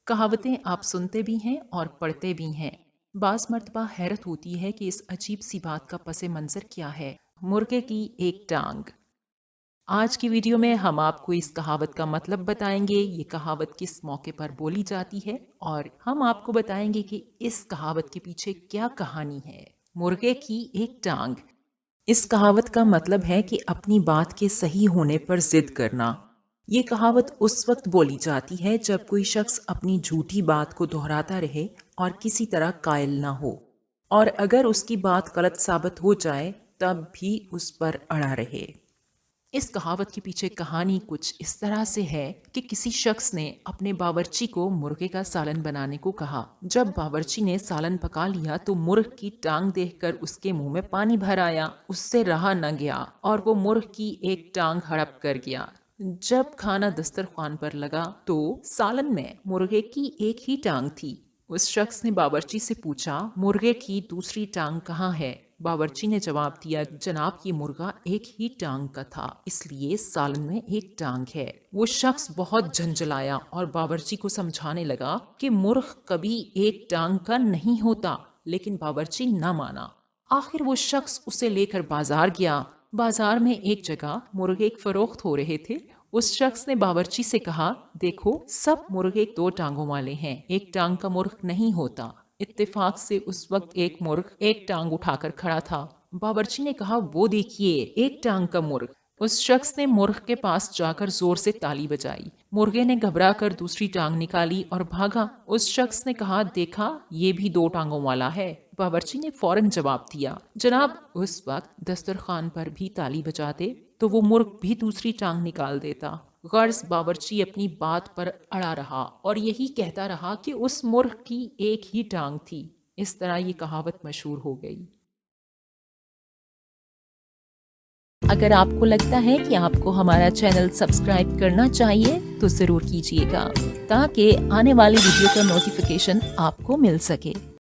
कहावतें आप सुनते भी हैं और पढ़ते भी हैं। बाज़ मर्तबा हैरत होती है कि इस अजीब सी बात का पसे मंज़र क्या है। मुर्गे की एक टांग। आज की वीडियो में हम आपको इस कहावत का मतलब बताएंगे, ये कहावत किस मौके पर बोली जाती है और हम आपको बताएंगे कि इस कहावत के पीछे क्या कहानी है। मुर्गे की एक टांग। इस कहावत का मतलब है कि अपनी बात के सही होने पर जिद करना। ये कहावत उस वक्त बोली जाती है जब कोई शख्स अपनी झूठी बात को दोहराता रहे और किसी तरह कायल ना हो, और अगर उसकी बात गलत साबित हो जाए तब भी उस पर अड़ा रहे। इस कहावत के पीछे कहानी कुछ इस तरह से है कि किसी शख्स ने अपने बावर्ची को मुर्गे का सालन बनाने को कहा। जब बावर्ची ने सालन पका लिया तो मुर्ग की टांग देखकर उसके मुंह में पानी भर आया। उससे रहा न गया और वो मुर्ग की एक टांग हड़प कर गया। जब खाना दस्तरखान पर लगा तो सालन में मुर्गे की एक ही टांग थी। उस शख्स ने बावर्ची से पूछा, मुर्गे की दूसरी टांग कहाँ है? बावर्ची ने जवाब दिया, जनाब ये मुर्गा एक ही टांग का था, इसलिए सालन में एक टांग है। वो शख्स बहुत झंझलाया और बावर्ची को समझाने लगा कि मुर्ग कभी एक टांग का नहीं होता, लेकिन बावर्ची न माना। आखिर वो शख्स उसे लेकर बाजार गया। बाजार में एक जगह मुर्गे फरोख्त हो रहे थे। उस शख्स ने बावर्ची से कहा, देखो सब मुर्गे दो टांगों वाले हैं, एक टांग का मुर्ग नहीं होता। इत्तेफाक से उस वक्त एक मुर्ग एक टांग उठाकर खड़ा था। बावर्ची ने कहा, वो देखिए एक टांग का मुर्ग। उस शख्स ने मुर्ग के पास जाकर जोर से ताली बजाई। मुर्गे ने घबरा कर दूसरी टांग निकाली और भागा। उस शख्स ने कहा, देखा ये भी दो टांगों वाला है। बावर्ची ने फौरन जवाब दिया, जनाब उस वक्त दस्तरखान पर भी ताली बजाते तो वो मुर्ग भी दूसरी टांग निकाल देता। गर्ज बावर्ची अपनी बात पर अड़ा रहा और यही कहता रहा कि उस मुर्ग की एक ही टांग थी। इस तरह ये कहावत मशहूर हो गई। अगर आपको लगता है कि आपको हमारा चैनल सब्सक्राइब करना चाहिए तो ज़रूर कीजिएगा, ताकि आने वाली वीडियो का नोटिफिकेशन आपको मिल सके।